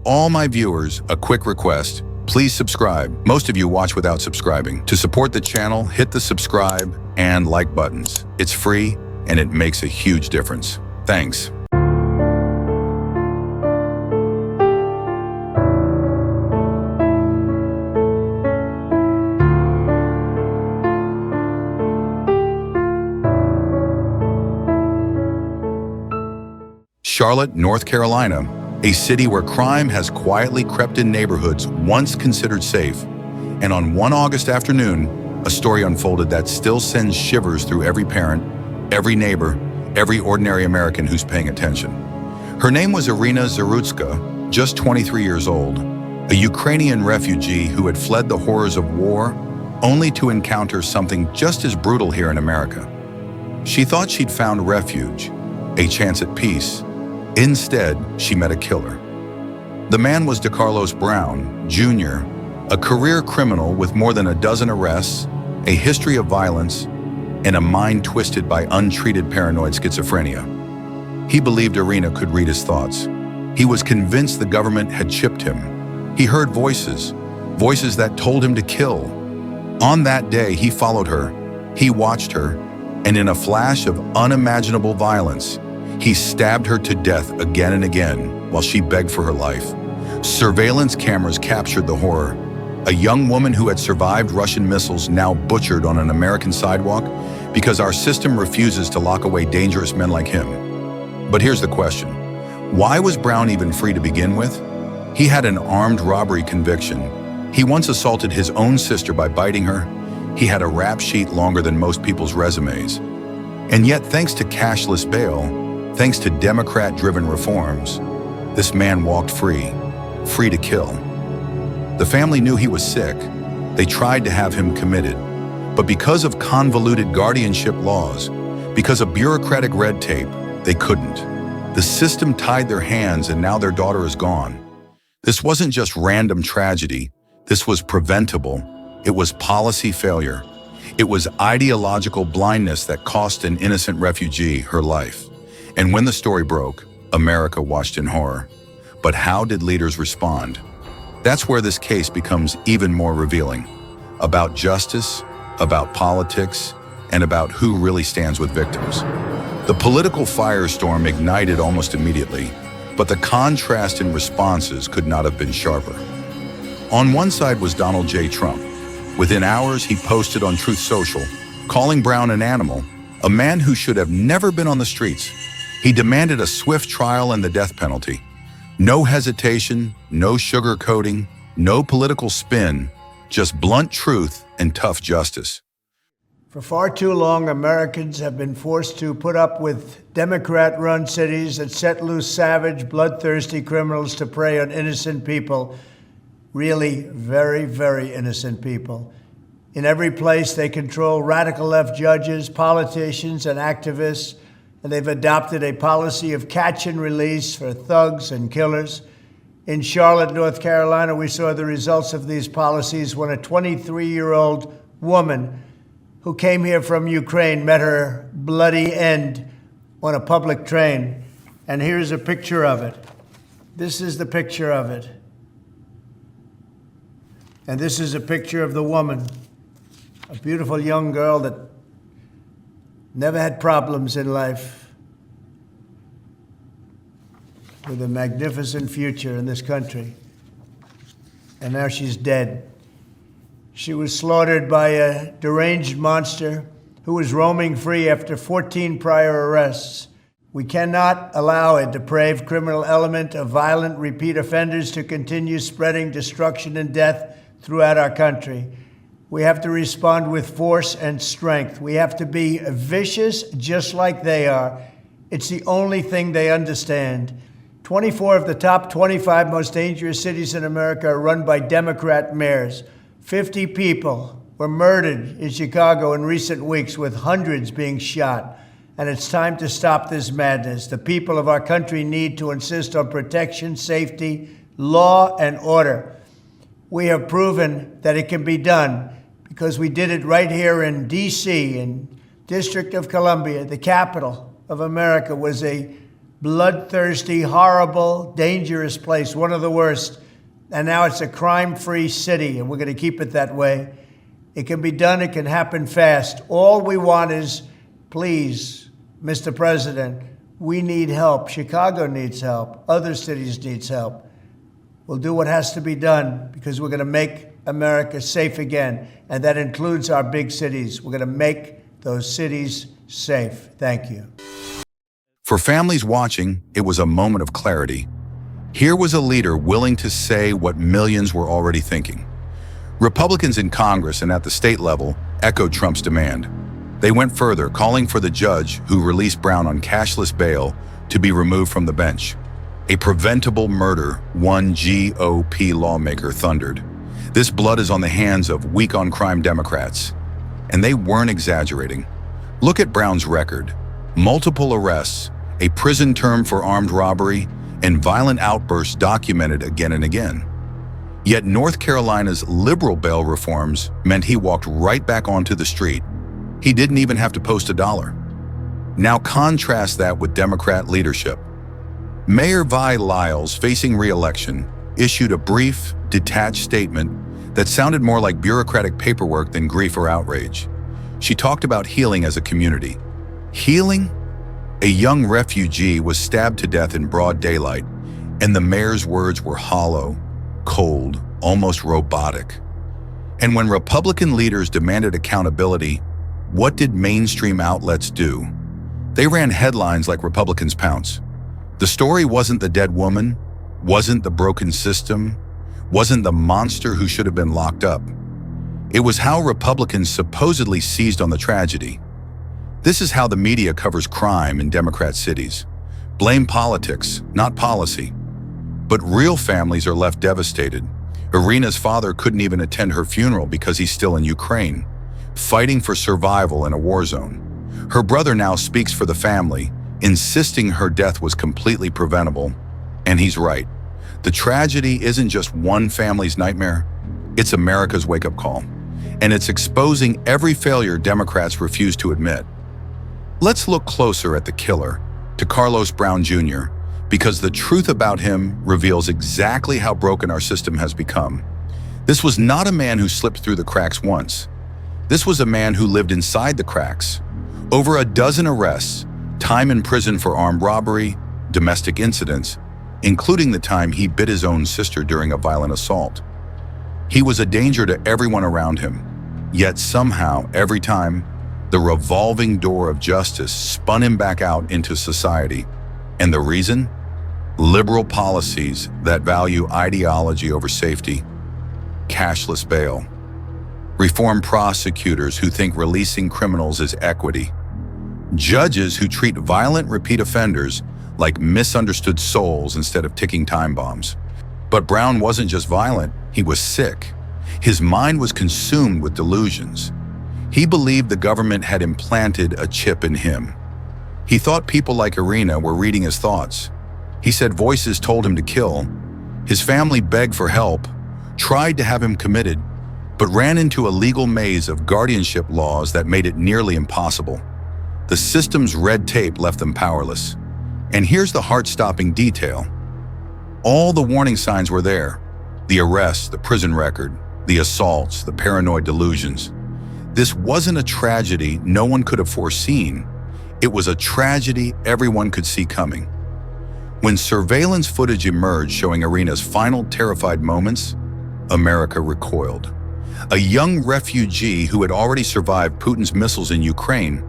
all my viewers, a quick request. Please subscribe. Most of you watch without subscribing. To support the channel, hit the subscribe and like buttons. It's free and it makes a huge difference. Thanks. Charlotte, North Carolina, a city where crime has quietly crept in neighborhoods once considered safe. And on one August afternoon, a story unfolded that still sends shivers through every parent, every neighbor, every ordinary American who's paying attention. Her name was Irina Zarutska, just 23 years old, a Ukrainian refugee who had fled the horrors of war only to encounter something just as brutal here in America. She thought she'd found refuge, a chance at peace. Instead, she met a killer. The man was DeCarlos Brown, Jr., a career criminal with more than a dozen arrests, a history of violence, and a mind twisted by untreated paranoid schizophrenia. He believed Irina could read his thoughts. He was convinced the government had chipped him. He heard voices that told him to kill. On that day, he followed her, he watched her, and in a flash of unimaginable violence, he stabbed her to death again and again while she begged for her life. Surveillance cameras captured the horror. A young woman who had survived Russian missiles now butchered on an American sidewalk because our system refuses to lock away dangerous men like him. But here's the question. Why was Brown even free to begin with? He had an armed robbery conviction. He once assaulted his own sister by biting her. He had a rap sheet longer than most people's resumes. And yet, thanks to cashless bail, thanks to Democrat-driven reforms, this man walked free to kill. The family knew he was sick. They tried to have him committed. But because of convoluted guardianship laws, because of bureaucratic red tape, they couldn't. The system tied their hands and now their daughter is gone. This wasn't just random tragedy. This was preventable. It was policy failure. It was ideological blindness that cost an innocent refugee her life. And when the story broke, America watched in horror. But how did leaders respond? That's where this case becomes even more revealing. About justice, about politics, and about who really stands with victims. The political firestorm ignited almost immediately, but the contrast in responses could not have been sharper. On one side was Donald J. Trump. Within hours, he posted on Truth Social, calling Brown an animal, a man who should have never been on the streets. He demanded a swift trial and the death penalty. No hesitation, no sugarcoating, no political spin, just blunt truth and tough justice. For far too long, Americans have been forced to put up with Democrat-run cities that set loose savage, bloodthirsty criminals to prey on innocent people, really very, very innocent people. In every place, they control radical left judges, politicians, and activists, and they've adopted a policy of catch and release for thugs and killers. In Charlotte, North Carolina, we saw the results of these policies when a 23-year-old woman who came here from Ukraine met her bloody end on a public train. And here's a picture of it. This is the picture of it. And this is a picture of the woman, a beautiful young girl that never had problems in life, with a magnificent future in this country. And now she's dead. She was slaughtered by a deranged monster who was roaming free after 14 prior arrests. We cannot allow a depraved criminal element of violent repeat offenders to continue spreading destruction and death throughout our country. We have to respond with force and strength. We have to be vicious just like they are. It's the only thing they understand. 24 of the top 25 most dangerous cities in America are run by Democrat mayors. 50 people were murdered in Chicago in recent weeks, with hundreds being shot. And it's time to stop this madness. The people of our country need to insist on protection, safety, law, and order. We have proven that it can be done because we did it right here in D.C., in District of Columbia. The capital of America was a bloodthirsty, horrible, dangerous place, one of the worst. And now it's a crime-free city, and we're going to keep it that way. It can be done. It can happen fast. All we want is, please, Mr. President, we need help. Chicago needs help. Other cities need help. We'll do what has to be done because we're going to make America safe again, and that includes our big cities. We're going to make those cities safe. Thank you. For families watching, it was a moment of clarity. Here was a leader willing to say what millions were already thinking. Republicans in Congress and at the state level echoed Trump's demand. They went further, calling for the judge who released Brown on cashless bail to be removed from the bench. A preventable murder, one GOP lawmaker thundered. This blood is on the hands of weak-on-crime Democrats. And they weren't exaggerating. Look at Brown's record. Multiple arrests, a prison term for armed robbery, and violent outbursts documented again and again. Yet North Carolina's liberal bail reforms meant he walked right back onto the street. He didn't even have to post $1. Now contrast that with Democrat leadership. Mayor Vi Lyles, facing re-election, issued a brief, detached statement that sounded more like bureaucratic paperwork than grief or outrage. She talked about healing as a community. Healing? A young refugee was stabbed to death in broad daylight, and the mayor's words were hollow, cold, almost robotic. And when Republican leaders demanded accountability, what did mainstream outlets do? They ran headlines like Republicans pounce. The story wasn't the dead woman, wasn't the broken system, wasn't the monster who should have been locked up. It was how Republicans supposedly seized on the tragedy. This is how the media covers crime in Democrat cities. Blame politics, not policy. But real families are left devastated. Irina's father couldn't even attend her funeral because he's still in Ukraine, fighting for survival in a war zone. Her brother now speaks for the family, insisting her death was completely preventable. And he's right. The tragedy isn't just one family's nightmare, it's America's wake-up call. And it's exposing every failure Democrats refuse to admit. Let's look closer at the killer, to Carlos Brown Jr., because the truth about him reveals exactly how broken our system has become. This was not a man who slipped through the cracks once. This was a man who lived inside the cracks. Over a dozen arrests, time in prison for armed robbery, domestic incidents, including the time he bit his own sister during a violent assault. He was a danger to everyone around him, yet somehow, every time, the revolving door of justice spun him back out into society. And the reason? Liberal policies that value ideology over safety. Cashless bail. Reformed prosecutors who think releasing criminals is equity. Judges who treat violent repeat offenders like misunderstood souls instead of ticking time bombs. But Brown wasn't just violent, he was sick. His mind was consumed with delusions. He believed the government had implanted a chip in him. He thought people like Irina were reading his thoughts. He said voices told him to kill. His family begged for help, tried to have him committed, but ran into a legal maze of guardianship laws that made it nearly impossible. The system's red tape left them powerless. And here's the heart-stopping detail. All the warning signs were there. The arrests, the prison record, the assaults, the paranoid delusions. This wasn't a tragedy no one could have foreseen. It was a tragedy everyone could see coming. When surveillance footage emerged showing Irina's final terrified moments, America recoiled. A young refugee who had already survived Putin's missiles in Ukraine,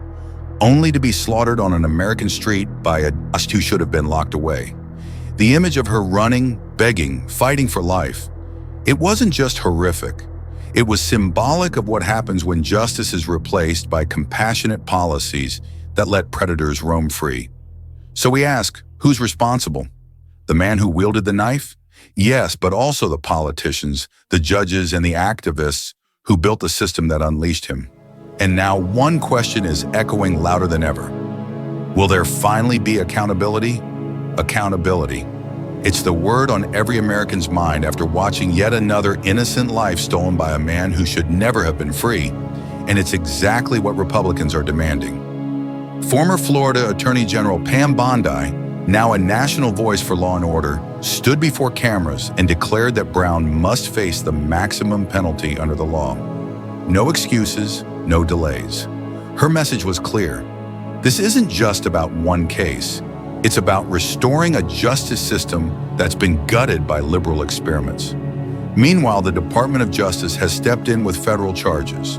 only to be slaughtered on an American street by a dust who should have been locked away. The image of her running, begging, fighting for life, it wasn't just horrific. It was symbolic of what happens when justice is replaced by compassionate policies that let predators roam free. So we ask, who's responsible? The man who wielded the knife? Yes, but also the politicians, the judges, and the activists who built the system that unleashed him. And now one question is echoing louder than ever. Will there finally be accountability? Accountability. It's the word on every American's mind after watching yet another innocent life stolen by a man who should never have been free, and it's exactly what Republicans are demanding. Former Florida Attorney General Pam Bondi now a national voice for law and order, stood before cameras and declared that Brown must face the maximum penalty under the law. No excuses, no delays. Her message was clear. This isn't just about one case. It's about restoring a justice system that's been gutted by liberal experiments. Meanwhile, the Department of Justice has stepped in with federal charges.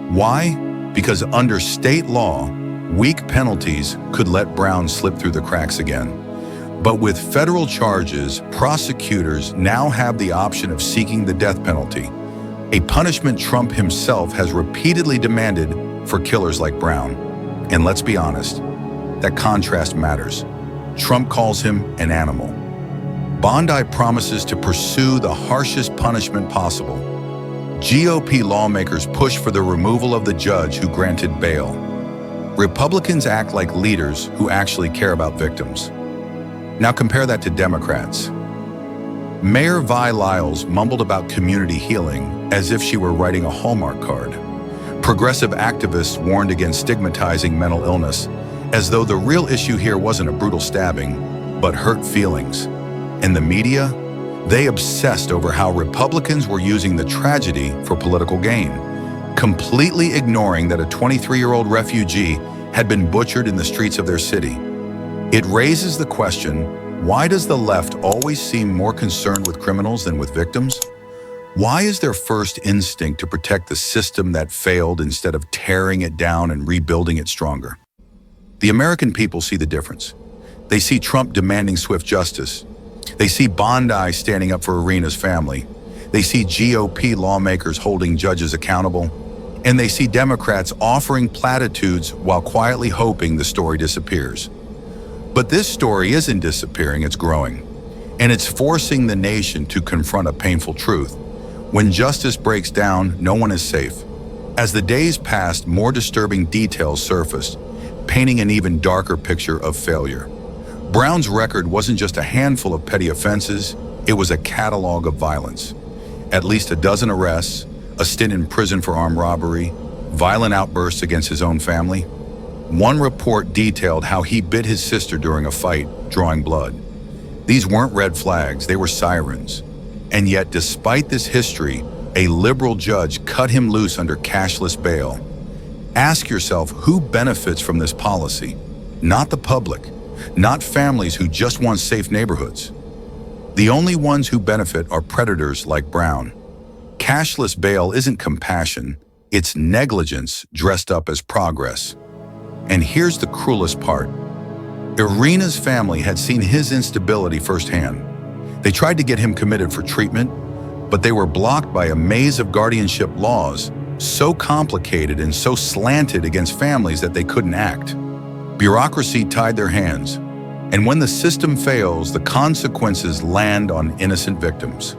Why? Because under state law, weak penalties could let Brown slip through the cracks again. But with federal charges, prosecutors now have the option of seeking the death penalty, a punishment Trump himself has repeatedly demanded for killers like Brown. And let's be honest, that contrast matters. Trump calls him an animal. Bondi promises to pursue the harshest punishment possible. GOP lawmakers push for the removal of the judge who granted bail. Republicans act like leaders who actually care about victims. Now compare that to Democrats. Mayor Vi Lyles mumbled about community healing as if she were writing a Hallmark card. Progressive activists warned against stigmatizing mental illness, as though the real issue here wasn't a brutal stabbing, but hurt feelings. And the media? They obsessed over how Republicans were using the tragedy for political gain, completely ignoring that a 23-year-old refugee had been butchered in the streets of their city. It raises the question, why does the left always seem more concerned with criminals than with victims? Why is their first instinct to protect the system that failed instead of tearing it down and rebuilding it stronger? The American people see the difference. They see Trump demanding swift justice. They see Bondi standing up for Irina's family. They see GOP lawmakers holding judges accountable. And they see Democrats offering platitudes while quietly hoping the story disappears. But this story isn't disappearing, it's growing. And it's forcing the nation to confront a painful truth. When justice breaks down, no one is safe. As the days passed, more disturbing details surfaced, painting an even darker picture of failure. Brown's record wasn't just a handful of petty offenses, it was a catalog of violence. At least a dozen arrests, a stint in prison for armed robbery, violent outbursts against his own family. One report detailed how he bit his sister during a fight, drawing blood. These weren't red flags, they were sirens. And yet, despite this history, a liberal judge cut him loose under cashless bail. Ask yourself, who benefits from this policy? Not the public, not families who just want safe neighborhoods. The only ones who benefit are predators like Brown. Cashless bail isn't compassion, it's negligence dressed up as progress. And here's the cruelest part. Irina's family had seen his instability firsthand. They tried to get him committed for treatment, but they were blocked by a maze of guardianship laws, so complicated and so slanted against families that they couldn't act. Bureaucracy tied their hands, and when the system fails, the consequences land on innocent victims.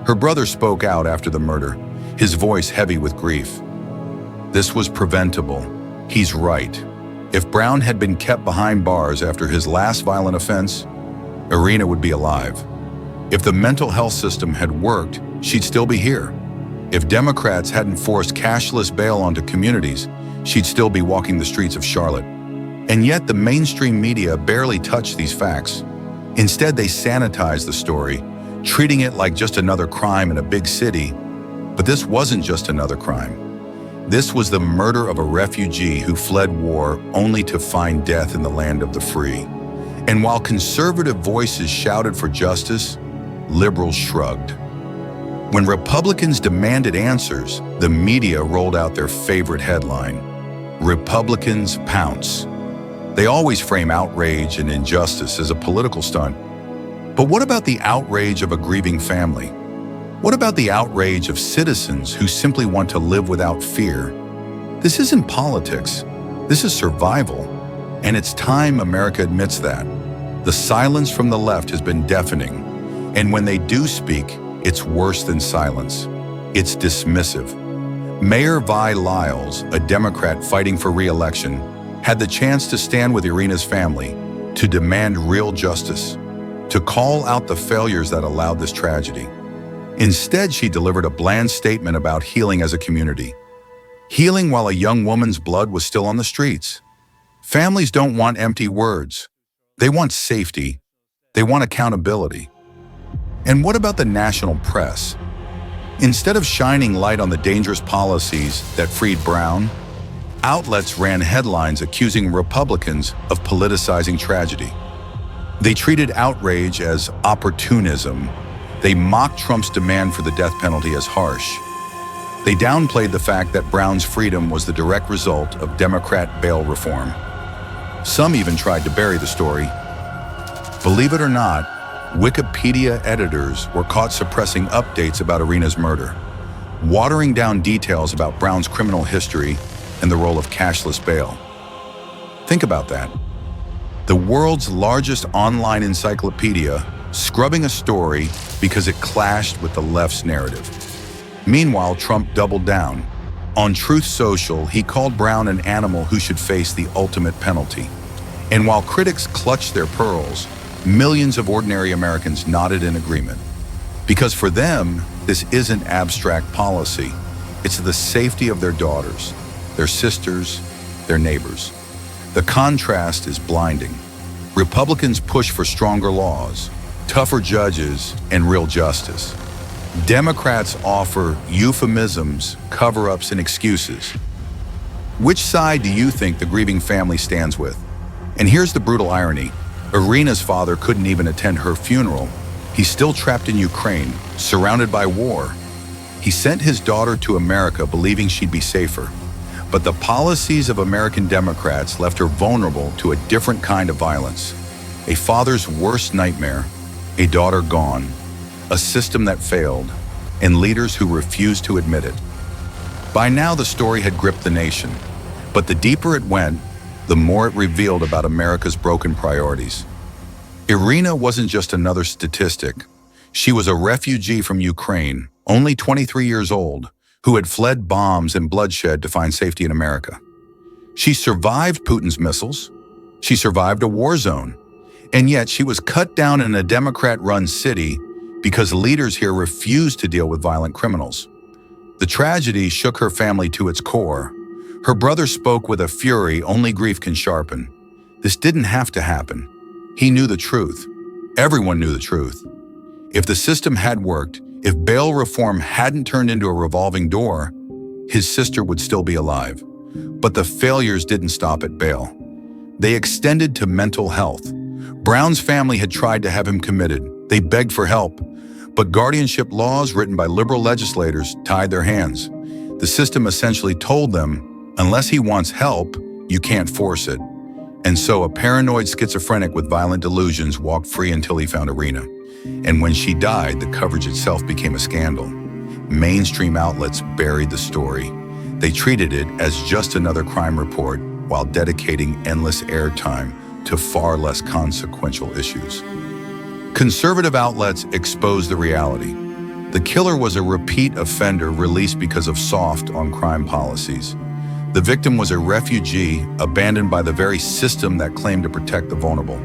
Her brother spoke out after the murder, his voice heavy with grief. This was preventable. He's right. If Brown had been kept behind bars after his last violent offense, Irina would be alive. If the mental health system had worked, she'd still be here. If Democrats hadn't forced cashless bail onto communities, she'd still be walking the streets of Charlotte. And yet the mainstream media barely touch these facts. Instead, they sanitize the story, treating it like just another crime in a big city. But this wasn't just another crime. This was the murder of a refugee who fled war only to find death in the land of the free. And while conservative voices shouted for justice, liberals shrugged. When Republicans demanded answers, the media rolled out their favorite headline: Republicans pounce. They always frame outrage and injustice as a political stunt. But what about the outrage of a grieving family? What about the outrage of citizens who simply want to live without fear? This isn't politics. This is survival. And it's time America admits that. The silence from the left has been deafening. And when they do speak, it's worse than silence. It's dismissive. Mayor Vi Lyles, a Democrat fighting for re-election, had the chance to stand with Irina's family, to demand real justice, to call out the failures that allowed this tragedy. Instead, she delivered a bland statement about healing as a community. Healing while a young woman's blood was still on the streets. Families don't want empty words. They want safety. They want accountability. And what about the national press? Instead of shining light on the dangerous policies that freed Brown, outlets ran headlines accusing Republicans of politicizing tragedy. They treated outrage as opportunism. They mocked Trump's demand for the death penalty as harsh. They downplayed the fact that Brown's freedom was the direct result of Democrat bail reform. Some even tried to bury the story. Believe it or not, Wikipedia editors were caught suppressing updates about Irina's murder, watering down details about Brown's criminal history and the role of cashless bail. Think about that. The world's largest online encyclopedia scrubbing a story because it clashed with the left's narrative. Meanwhile, Trump doubled down. On Truth Social, he called Brown an animal who should face the ultimate penalty. And while critics clutched their pearls, millions of ordinary Americans nodded in agreement. Because for them, this isn't abstract policy. It's the safety of their daughters, their sisters, their neighbors. The contrast is blinding. Republicans push for stronger laws, tougher judges, and real justice. Democrats offer euphemisms, cover-ups, and excuses. Which side do you think the grieving family stands with? And here's the brutal irony. Irina's father couldn't even attend her funeral. He's still trapped in Ukraine, surrounded by war. He sent his daughter to America believing she'd be safer. But the policies of American Democrats left her vulnerable to a different kind of violence. A father's worst nightmare, a daughter gone, a system that failed, and leaders who refused to admit it. By now, the story had gripped the nation. But the deeper it went, the more it revealed about America's broken priorities. Irina wasn't just another statistic. She was a refugee from Ukraine, only 23 years old, who had fled bombs and bloodshed to find safety in America. She survived Putin's missiles. She survived a war zone. And yet she was cut down in a Democrat-run city because leaders here refused to deal with violent criminals. The tragedy shook her family to its core. Her brother spoke with a fury only grief can sharpen. This didn't have to happen. He knew the truth. Everyone knew the truth. If the system had worked, if bail reform hadn't turned into a revolving door, his sister would still be alive. But the failures didn't stop at bail. They extended to mental health. Brown's family had tried to have him committed. They begged for help. But guardianship laws written by liberal legislators tied their hands. The system essentially told them, unless he wants help, you can't force it. And so a paranoid schizophrenic with violent delusions walked free until he found Irina. And when she died, the coverage itself became a scandal. Mainstream outlets buried the story. They treated it as just another crime report while dedicating endless airtime to far less consequential issues. Conservative outlets exposed the reality. The killer was a repeat offender released because of soft on crime policies. The victim was a refugee abandoned by the very system that claimed to protect the vulnerable.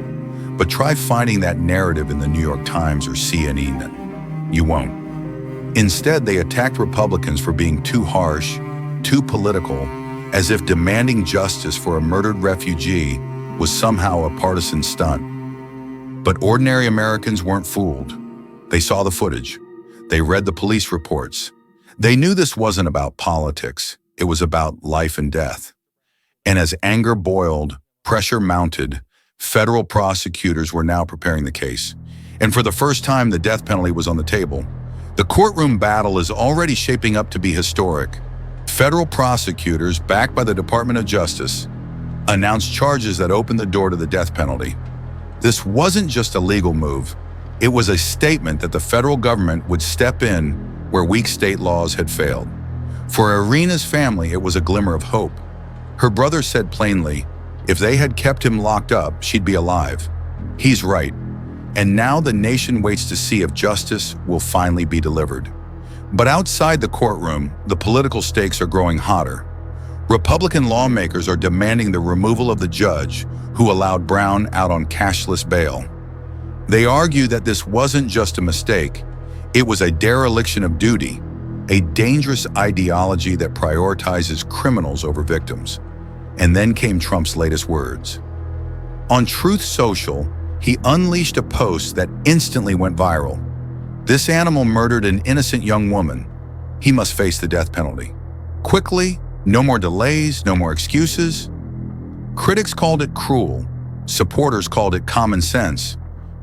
But try finding that narrative in the New York Times or CNN. You won't. Instead, they attacked Republicans for being too harsh, too political, as if demanding justice for a murdered refugee was somehow a partisan stunt. But ordinary Americans weren't fooled. They saw the footage. They read the police reports. They knew this wasn't about politics. It was about life and death. And as anger boiled, pressure mounted, federal prosecutors were now preparing the case. And for the first time, the death penalty was on the table. The courtroom battle is already shaping up to be historic. Federal prosecutors, backed by the Department of Justice, announced charges that opened the door to the death penalty. This wasn't just a legal move. It was a statement that the federal government would step in where weak state laws had failed. For Irina's family, it was a glimmer of hope. Her brother said plainly, if they had kept him locked up, she'd be alive. He's right. And now the nation waits to see if justice will finally be delivered. But outside the courtroom, the political stakes are growing hotter. Republican lawmakers are demanding the removal of the judge who allowed Brown out on cashless bail. They argue that this wasn't just a mistake, it was a dereliction of duty, a dangerous ideology that prioritizes criminals over victims. And then came Trump's latest words. On Truth Social, he unleashed a post that instantly went viral. This animal murdered an innocent young woman. He must face the death penalty. Quickly, no more delays, no more excuses. Critics called it cruel. Supporters called it common sense.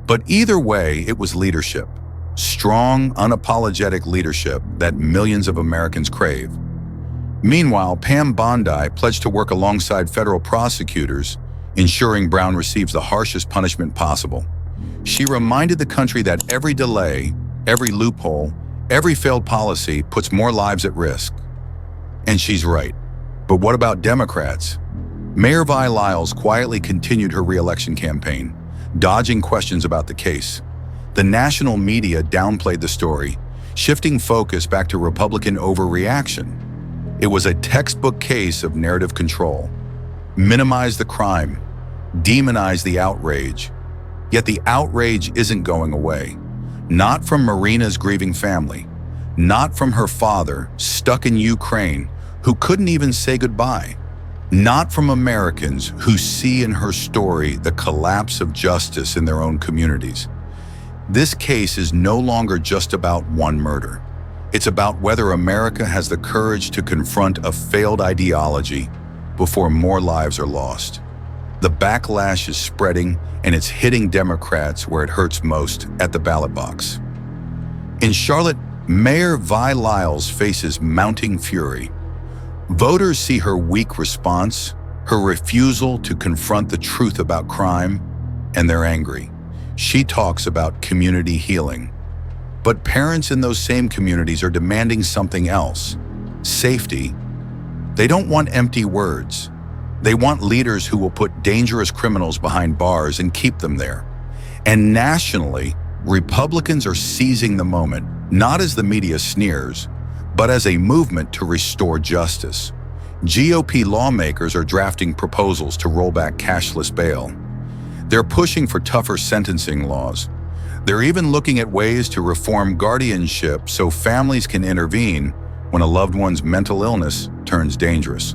But either way, it was leadership. Strong, unapologetic leadership that millions of Americans crave. Meanwhile, Pam Bondi pledged to work alongside federal prosecutors, ensuring Brown receives the harshest punishment possible. She reminded the country that every delay, every loophole, every failed policy puts more lives at risk. And she's right. But what about Democrats? Mayor Vi Lyles quietly continued her re-election campaign, dodging questions about the case. The national media downplayed the story, shifting focus back to Republican overreaction. It was a textbook case of narrative control. Minimize the crime, demonize the outrage. Yet the outrage isn't going away. Not from Irina's grieving family, not from her father, stuck in Ukraine, who couldn't even say goodbye. Not from Americans who see in her story the collapse of justice in their own communities. This case is no longer just about one murder. It's about whether America has the courage to confront a failed ideology before more lives are lost. The backlash is spreading, and it's hitting Democrats where it hurts most, at the ballot box. In Charlotte, Mayor Vi Lyles faces mounting fury. Voters see her weak response, her refusal to confront the truth about crime, and they're angry. She talks about community healing. But parents in those same communities are demanding something else: safety. They don't want empty words. They want leaders who will put dangerous criminals behind bars and keep them there. And nationally, Republicans are seizing the moment, not as the media sneers, but as a movement to restore justice. GOP lawmakers are drafting proposals to roll back cashless bail. They're pushing for tougher sentencing laws. They're even looking at ways to reform guardianship so families can intervene when a loved one's mental illness turns dangerous.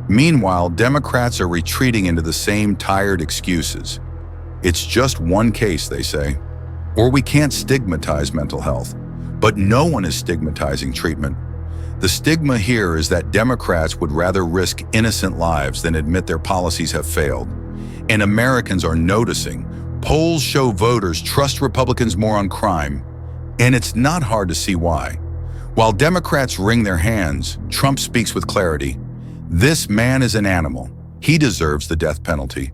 Meanwhile, Democrats are retreating into the same tired excuses. It's just one case, they say. Or we can't stigmatize mental health. But no one is stigmatizing treatment. The stigma here is that Democrats would rather risk innocent lives than admit their policies have failed. And Americans are noticing. Polls show voters trust Republicans more on crime, and it's not hard to see why. While Democrats wring their hands, Trump speaks with clarity. This man is an animal. He deserves the death penalty.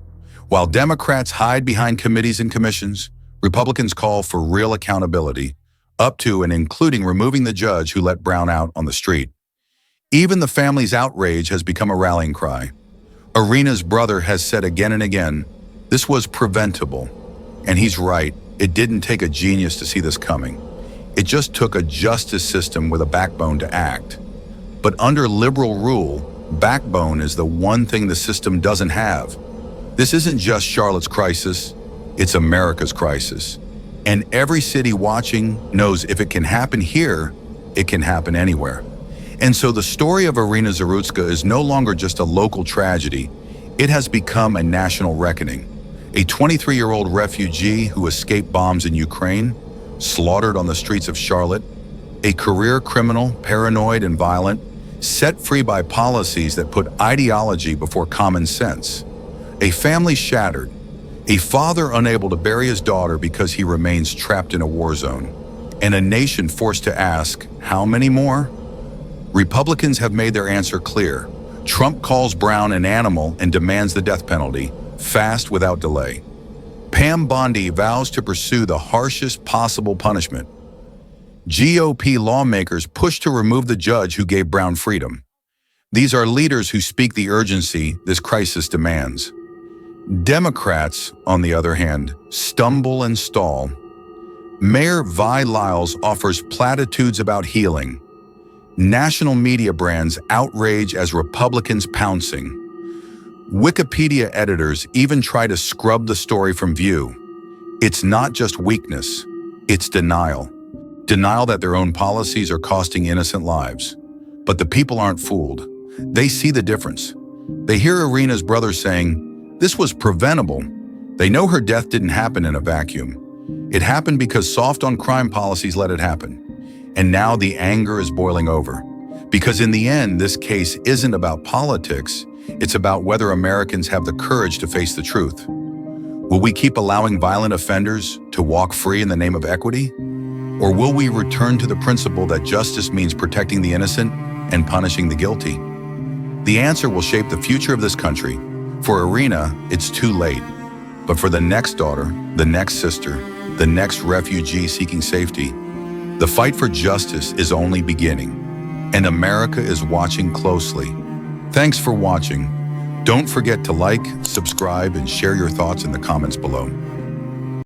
While Democrats hide behind committees and commissions, Republicans call for real accountability, up to and including removing the judge who let Brown out on the street. Even the family's outrage has become a rallying cry. Irina's brother has said again and again, this was preventable. And he's right, it didn't take a genius to see this coming. It just took a justice system with a backbone to act. But under liberal rule, backbone is the one thing the system doesn't have. This isn't just Charlotte's crisis, it's America's crisis. And every city watching knows if it can happen here, it can happen anywhere. And so the story of Irina Zarutska is no longer just a local tragedy, it has become a national reckoning. A 23-year-old refugee who escaped bombs in Ukraine, slaughtered on the streets of Charlotte, a career criminal, paranoid and violent, set free by policies that put ideology before common sense. A family shattered, a father unable to bury his daughter because he remains trapped in a war zone, and a nation forced to ask, how many more? Republicans have made their answer clear. Trump calls Brown an animal and demands the death penalty, fast without delay. Pam Bondi vows to pursue the harshest possible punishment. GOP lawmakers push to remove the judge who gave Brown freedom. These are leaders who speak the urgency this crisis demands. Democrats, on the other hand, stumble and stall. Mayor Vi Lyles offers platitudes about healing. National media brands outrage as Republicans pouncing. Wikipedia editors even try to scrub the story from view. It's not just weakness, it's denial. Denial that their own policies are costing innocent lives. But the people aren't fooled. They see the difference. They hear Irina's brother saying, This was preventable. They know her death didn't happen in a vacuum. It happened because soft on crime policies let it happen. And now the anger is boiling over. Because in the end, this case isn't about politics. It's about whether Americans have the courage to face the truth. Will we keep allowing violent offenders to walk free in the name of equity? Or will we return to the principle that justice means protecting the innocent and punishing the guilty? The answer will shape the future of this country. For Irina, it's too late. But for the next daughter, the next sister, the next refugee seeking safety, the fight for justice is only beginning. And America is watching closely. Thanks for watching. Don't forget to like, subscribe, and share your thoughts in the comments below.